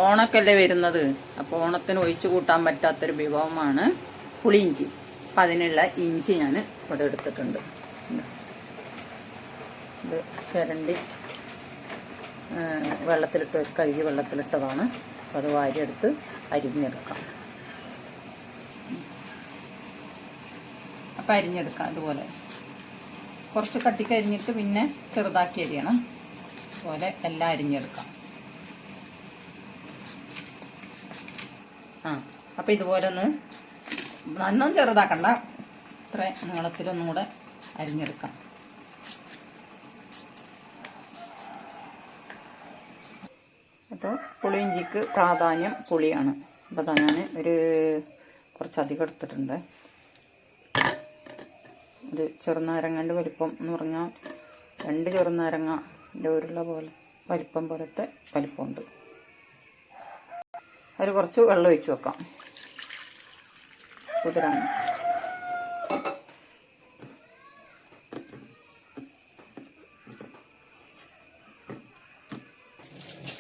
ഓണക്കല്ലേ വരുന്നത്. അപ്പോൾ ഓണത്തിന് ഒഴിച്ചു കൂട്ടാൻ പറ്റാത്തൊരു വിഭവമാണ് പുളിയിഞ്ചി. അപ്പം അതിനുള്ള ഇഞ്ചി ഞാൻ ഇവിടെ എടുത്തിട്ടുണ്ട്. ഇത് ചിരണ്ടി കഴുകി വെള്ളത്തിലിട്ടതാണ്. അപ്പോൾ അത് വാരിയെടുത്ത് അരിഞ്ഞെടുക്കാം. അപ്പം അരിഞ്ഞെടുക്കാം. അതുപോലെ കുറച്ച് കട്ടിക്ക് അരിഞ്ഞിട്ട് പിന്നെ ചെറുതാക്കി അരിയണം. അതുപോലെ എല്ലാം അരിഞ്ഞെടുക്കാം. അപ്പം ഇതുപോലെ ഒന്ന് നല്ലോണം ചെറുതാക്കണ്ട, ഇത്ര നീളത്തിലൊന്നും കൂടെ അരിഞ്ഞെടുക്കാം. അപ്പോൾ പുളിയിഞ്ചിക്ക് പ്രാധാന്യം പുളിയാണ്. അപ്പോൾ അതാ ഞാൻ കുറച്ചധികം എടുത്തിട്ടുണ്ട്. ഒരു ചെറുനാരങ്ങൻ്റെ വലിപ്പം എന്ന് പറഞ്ഞാൽ 2 ചെറുനാരങ്ങൻ്റെ ഉരുള പോലെ വലിപ്പം പോലത്തെ വലിപ്പമുണ്ട്. അതിൽ കുറച്ച് വെള്ളം ഒഴിച്ച് വെക്കാം കുതിരാൻ.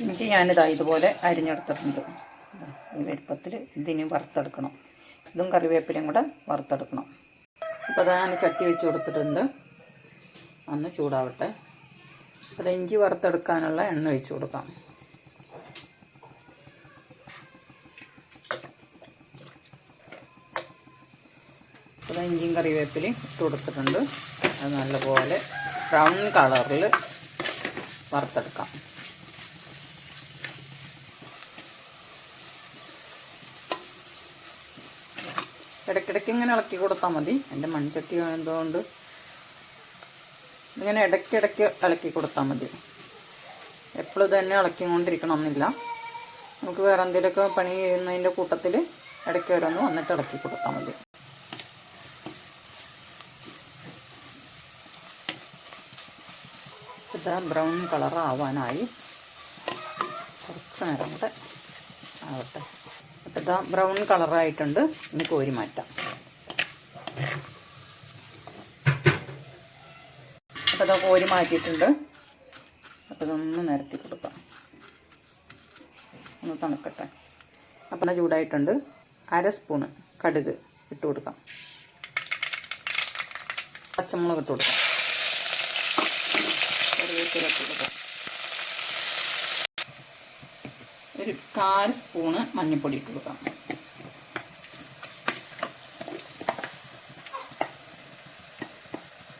എന്നിട്ട് ഞാനിതാ ഇതുപോലെ അരിഞ്ഞെടുത്തിട്ടുണ്ട്. ഈ വലിപ്പത്തിൽ ഇതിന് വറുത്തെടുക്കണം. ഇതും കറിവേപ്പിലയും കൂടെ വറുത്തെടുക്കണം. അപ്പോൾ അത് ഞാൻ ചട്ടി വെച്ച് കൊടുത്തിട്ടുണ്ട്. ഒന്ന് ചൂടാവട്ടെ. അത് ഇഞ്ചി വറുത്തെടുക്കാനുള്ള എണ്ണ ഒഴിച്ച് കൊടുക്കാം. അത് ഇഞ്ചിയും കറിവേപ്പിലയും ഇട്ട് കൊടുത്തിട്ടുണ്ട്. അത് നല്ലപോലെ ബ്രൗൺ കളറിൽ വറുത്തെടുക്കാം. ഇടയ്ക്കിടയ്ക്ക് ഇങ്ങനെ ഇളക്കി കൊടുത്താൽ മതി. എൻ്റെ മൺചട്ടി ആയതുകൊണ്ട് ഇങ്ങനെ ഇടയ്ക്കിടയ്ക്ക് ഇളക്കി കൊടുത്താൽ മതി. എപ്പോഴും തന്നെ ഇളക്കിക്കൊണ്ടിരിക്കണമെന്നില്ല. നമുക്ക് വേറെ എന്തെങ്കിലുമൊക്കെ പണി ചെയ്യുന്നതിൻ്റെ കൂട്ടത്തിൽ ഇടയ്ക്ക് ഓരോന്ന് വന്നിട്ട് ഇളക്കി കൊടുത്താൽ മതി. ഇതാ ബ്രൗൺ കളർ ആവാനായി. കുറച്ച് നേരം കൂടെ ആവട്ടെ. അപ്പോൾ ഇതാ ബ്രൗൺ കളറായിട്ടുണ്ട്. ഇനി കോരി മാറ്റാം. അപ്പോൾ ഇതാ കോരി മാറ്റിയിട്ടുണ്ട്. അപ്പോൾ ഇതൊന്ന് നിരത്തി കൊടുക്കാം. ഒന്ന് തണുക്കട്ടെ. അപ്പം ചൂടായിട്ടുണ്ട്. 1/2 സ്പൂണ് കടുക് ഇട്ട് കൊടുക്കാം. പച്ചമുളക് ഇട്ട് കൊടുക്കാം. കറിവേപ്പില ഇട്ട് കൊടുക്കാം. ഒരു 1/4 സ്പൂണ് മഞ്ഞൾപ്പൊടി ഇട്ട് കൊടുക്കാം.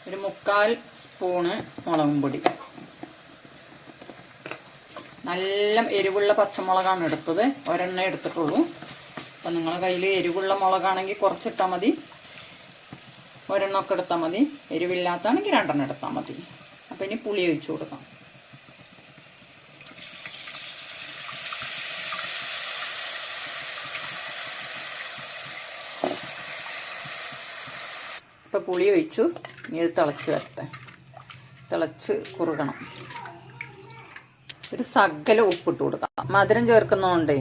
ഒരു 3/4 സ്പൂണ് മുളകും പൊടി. നല്ല എരിവുള്ള പച്ചമുളകാണ് എടുത്തത്. ഒരെണ്ണേ എടുത്തിട്ടുള്ളൂ. അപ്പം നിങ്ങളുടെ കയ്യിൽ എരിവുള്ള മുളകാണെങ്കിൽ കുറച്ചിട്ടാൽ മതി. ഒരെണ്ണമൊക്കെ എടുത്താൽ മതി. എരിവില്ലാത്താണെങ്കിൽ 2 എടുത്താൽ മതി. അപ്പം ഇനി പുളി ഒഴിച്ചു കൊടുക്കാം. ഇപ്പോൾ പുളി ഒഴിച്ചു. ഇനി ഇത് തിളച്ച് വരട്ടെ. തിളച്ച് കുറുകണം. ഒരു സകല ഉപ്പിട്ട് കൊടുക്കാം. മധുരം ചേർക്കുന്നതുകൊണ്ടേ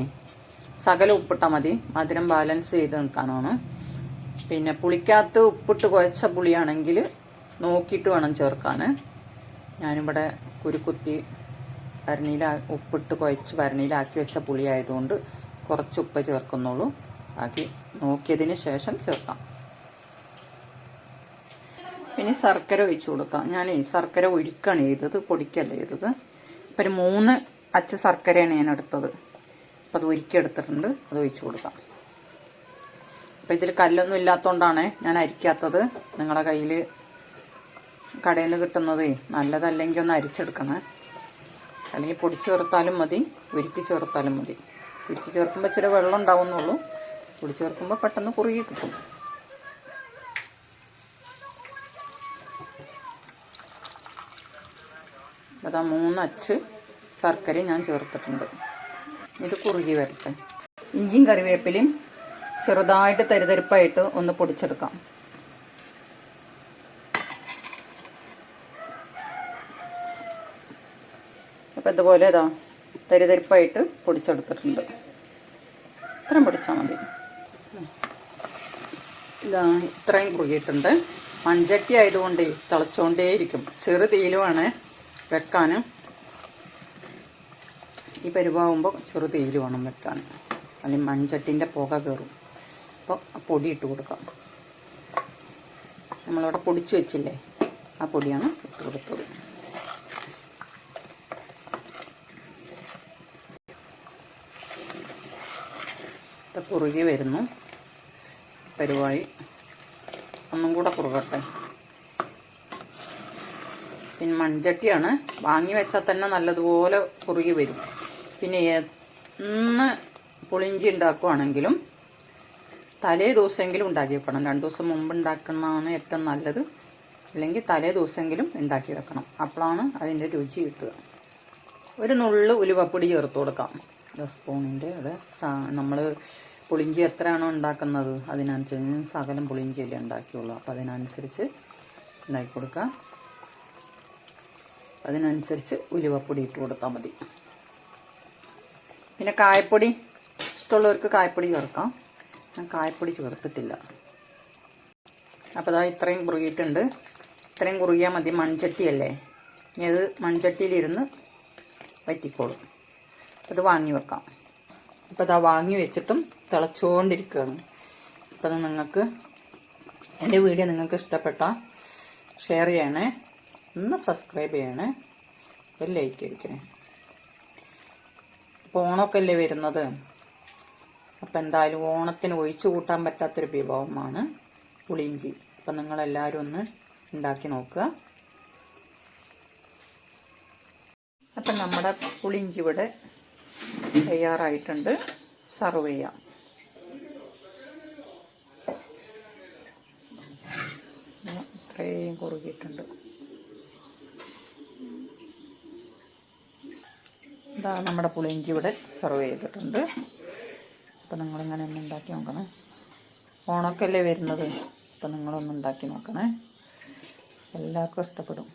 സകല ഉപ്പിട്ടാൽ മതി. മധുരം ബാലൻസ് ചെയ്ത് നിൽക്കാനാണ്. പിന്നെ പുളിക്കകത്ത് ഉപ്പിട്ട് കുഴച്ച പുളിയാണെങ്കിൽ നോക്കിയിട്ട് വേണം ചേർക്കാൻ. ഞാനിവിടെ കുരുക്കുത്തി ഉപ്പിട്ട് കുഴച്ച് ഭരണിയിലാക്കി വെച്ച പുളി ആയതുകൊണ്ട് കുറച്ച് ഉപ്പ് ചേർക്കുന്നുള്ളൂ. ബാക്കി നോക്കിയതിന് ശേഷം ചേർക്കാം. ഇനി ശർക്കര ഒഴിച്ച് കൊടുക്കാം. ഞാൻ ശർക്കര ഒഴിക്കുകയാണ് ചെയ്തത്, പൊടിക്കല്ല ചെയ്തത്. ഇപ്പം ഒരു 3 അച്ച് ശർക്കരയാണ് ഞാൻ എടുത്തത്. അപ്പം അത് ഒരിക്കെടുത്തിട്ടുണ്ട്. അത് ഒഴിച്ച് കൊടുക്കാം. അപ്പം ഇതിൽ കല്ലൊന്നും ഇല്ലാത്തതുകൊണ്ടാണ് ഞാൻ അരിക്കാത്തത്. നിങ്ങളുടെ കയ്യിൽ കടയിൽ നിന്ന് കിട്ടുന്നത് നല്ലതല്ലെങ്കിൽ ഒന്ന് അരിച്ചെടുക്കണേ. അല്ലെങ്കിൽ പൊടി ചേർത്താലും മതി, ഉരുക്കി ചേർത്താലും മതി. ഉരുക്കി ചേർക്കുമ്പോൾ ഇച്ചിരി വെള്ളം ഉണ്ടാവുന്നുള്ളൂ. പൊടി ചേർക്കുമ്പോൾ പെട്ടെന്ന് കുറുകി കിട്ടും. അതാ 3 അച്ച് ശർക്കര ഞാൻ ചേർത്തിട്ടുണ്ട്. ഇത് കുറുകി വരട്ടെ. ഇഞ്ചിയും കറിവേപ്പിലയും ചെറുതായിട്ട് തരിതരിപ്പായിട്ട് ഒന്ന് പൊടിച്ചെടുക്കാം. അപ്പം ഇതുപോലെ ഇതാ തരിതരിപ്പായിട്ട് പൊടിച്ചെടുത്തിട്ടുണ്ട്. ഇത്രയും പൊടിച്ചാൽ മതി. ഇതാ ഇത്രയും കുറുകിയിട്ടുണ്ട്. മൺചട്ടി ആയതുകൊണ്ട് തിളച്ചുകൊണ്ടേയിരിക്കും. ചെറു തീയിലുമാണ് വെക്കാനും. ഈ പരുവാകുമ്പോൾ ചെറു തീയിൽ വേണം വെക്കാൻ, അല്ലെങ്കിൽ മൺചട്ടിൻ്റെ പുക കയറും. അപ്പോൾ പൊടി ഇട്ട് കൊടുക്കാം. നമ്മളിവിടെ പൊടിച്ച് വെച്ചില്ലേ, ആ പൊടിയാണ് ഇട്ട് കൊടുത്തത്. ഇത് കുറുകി വരുന്നു. പരിപാടി ഒന്നും കൂടെ കുറുകട്ടെ. പിന്നെ മൺചട്ടിയാണ്, വാങ്ങി വെച്ചാൽ തന്നെ നല്ലതുപോലെ കുറുകി വരും. പിന്നെ എന്ന് പുളിഞ്ചി ഉണ്ടാക്കുവാണെങ്കിലും തലേ ദിവസമെങ്കിലും ഉണ്ടാക്കി വെക്കണം. 2 ദിവസം മുമ്പ് ഉണ്ടാക്കുന്നതാണ് ഏറ്റവും നല്ലത്. അല്ലെങ്കിൽ തലേ ദിവസമെങ്കിലും ഉണ്ടാക്കി വെക്കണം. അപ്പോഴാണ് അതിൻ്റെ രുചി കിട്ടുക. ഒരു നുള്ളു ഉലുവപ്പൊടി ചേർത്ത് കൊടുക്കാം. സ്പൂണിൻ്റെ അത് നമ്മൾ പുളിഞ്ചി എത്രയാണോ ഉണ്ടാക്കുന്നത് അതിനനുസരിച്ച് സകലം പുളിഞ്ചിയല്ലേ ഉണ്ടാക്കിയുള്ളൂ. അപ്പോൾ അതിനനുസരിച്ച് ഉണ്ടാക്കി കൊടുക്കുക. അതിനനുസരിച്ച് ഉലുവപ്പൊടി ഇട്ട് കൊടുത്താൽ മതി. പിന്നെ കായപ്പൊടി ഇഷ്ടമുള്ളവർക്ക് കായപ്പൊടി ചേർക്കാം. ഞാൻ കായപ്പൊടി ചേർത്തിട്ടില്ല. അപ്പോൾ അതാ ഇത്രയും കുറുകിയിട്ടുണ്ട്. ഇത്രയും കുറുകിയാൽ മതി. മൺചട്ടിയല്ലേ, ഇനി അത് മൺചട്ടിയിലിരുന്ന് വറ്റിക്കോളും. അത് വാങ്ങി വെക്കാം. അപ്പോൾ അതാ വാങ്ങി വെച്ചിട്ടും തിളച്ചുകൊണ്ടിരിക്കുകയാണ്. അപ്പോൾ അത് നിങ്ങൾക്ക് എൻ്റെ വീഡിയോ നിങ്ങൾക്ക് ഇഷ്ടപ്പെട്ടാൽ ഷെയർ ചെയ്യണേ, ഒന്ന് സബ്സ്ക്രൈബ് ചെയ്യണേ, ഒരു ലൈക്ക് അടിക്കണേ. അപ്പോൾ ഓണമൊക്കെ അല്ലേ വരുന്നത്. അപ്പോൾ എന്തായാലും ഓണത്തിന് ഒഴിച്ചു കൂട്ടാൻ പറ്റാത്തൊരു വിഭവമാണ് പുളിയിഞ്ചി. അപ്പം നിങ്ങളെല്ലാവരും ഒന്ന് ഉണ്ടാക്കി നോക്കുക. അപ്പം നമ്മുടെ പുളിയിഞ്ചി ഇവിടെ തയ്യാറായിട്ടുണ്ട്. സർവ് ചെയ്യാം. ഇത്രയും കുറുകിയിട്ടുണ്ട്. ഇതാ നമ്മുടെ പുളിയിഞ്ചി ഇവിടെ സർവ് ചെയ്തിട്ടുണ്ട്. അപ്പം നിങ്ങളിങ്ങനെ ഒന്ന് ഉണ്ടാക്കി നോക്കണേ. ഓണമൊക്കെ അല്ലേ വരുന്നത്. അപ്പം നിങ്ങളൊന്ന് ഉണ്ടാക്കി നോക്കണേ. എല്ലാവർക്കും ഇഷ്ടപ്പെടും.